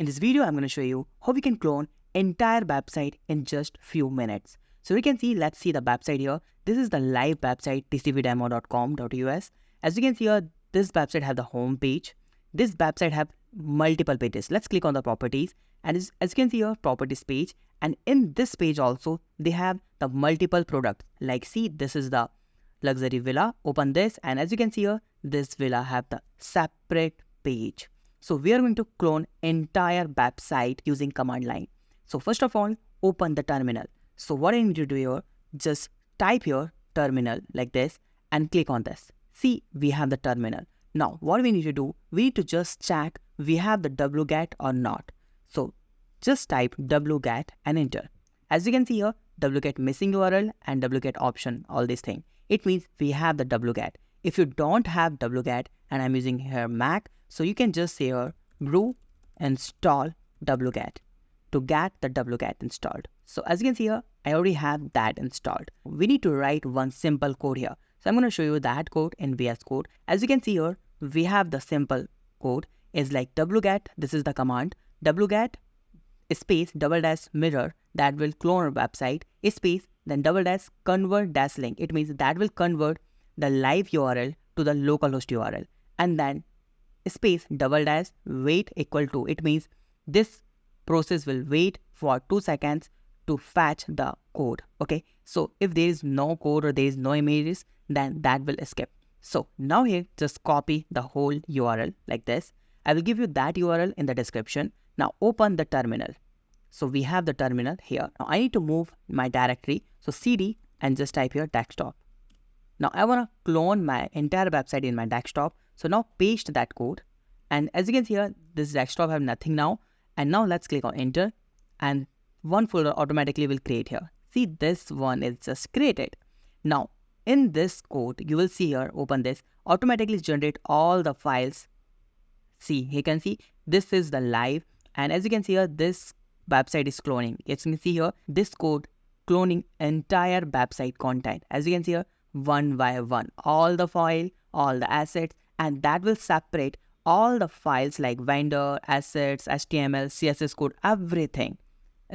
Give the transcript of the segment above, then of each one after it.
In this video, I'm going to show you how we can clone entire website in just few minutes. So we can see, let's see the website here. This is the live website tcpdemo.com.us. As you can see here, this website have the home page. This website have multiple pages. Let's click on the properties, and as you can see here, properties page. And in this page also, they have the multiple products. Like see, this is the luxury villa. Open this, and as you can see here, this villa have the separate page. So we are going to clone entire website using command line. So first of all, open the terminal. So what I need to do here, just type here terminal like this and click on this. See, we have the terminal. Now what we need to do, we need to just check we have the wget or not. So just type wget and enter. As you can see here, wget missing URL and wget option, all these things. It means we have the wget. If you don't have wget, and I'm using here Mac, so you can just say here brew install wget to get the wget installed. So as you can see here, I already have that installed. We need to write one simple code here. So I'm going to show you that code in VS Code. As you can see here, we have the simple code is like wget. This is the command wget space double dash mirror that will clone our website space then double dash convert dash link. It means that will convert the live URL to the localhost URL, and then space double dash wait equal to. It means this process will wait for 2 seconds to fetch the code. Okay, so if there is no code or there is no images, then that will skip. So now here, just copy the whole URL like this. I will give you that URL in the description. Now open the terminal. So we have the terminal here. Now I need to move my directory. So cd and just type here desktop. Now I want to clone my entire website in my desktop. So now paste that code. And as you can see here, this desktop have nothing now. And now let's click on enter. And one folder automatically will create here. See, this one is just created. Now in this code, you will see here, open this, automatically generate all the files. See, you can see this is the live. And as you can see here, this website is cloning. As you can see here, this code cloning entire website content. As you can see here, one by one, all the file, all the assets, and that will separate all the files like vendor, assets, HTML, CSS code, everything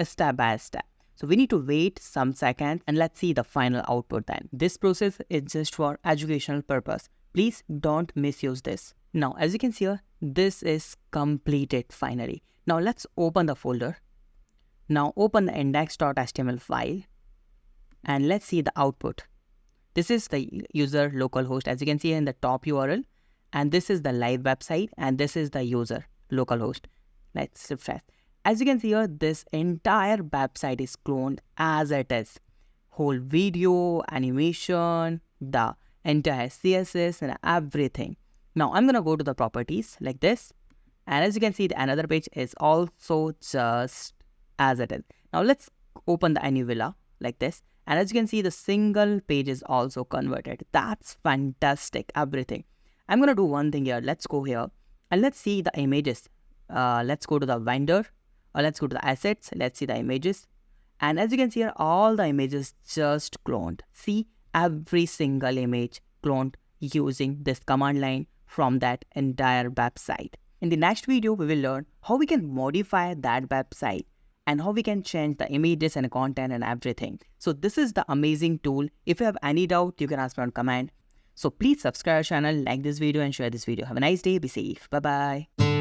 step by step. So we need to wait some seconds and let's see the final output then. This process is just for educational purpose. Please don't misuse this. Now, as you can see here, this is completed finally. Now let's open the folder. Now open the index.html file and let's see the output. This is the user localhost, as you can see in the top URL, and this is the live website, and this is the user localhost. Let's refresh. As you can see here, this entire website is cloned as it is. Whole video, animation, the entire CSS and everything. Now I'm gonna go to the properties like this, and as you can see, the another page is also just as it is. Now let's open the Anuvilla like this. And as you can see, the single page is also converted. That's fantastic, everything. I'm going to do one thing here. Let's go here and let's see the images. Let's go to the vendor or let's go to the assets. Let's see the images. And as you can see here, all the images just cloned. See, every single image cloned using this command line from that entire website. In the next video, we will learn how we can modify that website and how we can change the images and content and everything. So this is the amazing tool. If you have any doubt, you can ask me on comment. So please subscribe our channel, like this video and share this video. Have a nice day. Be safe. Bye-bye.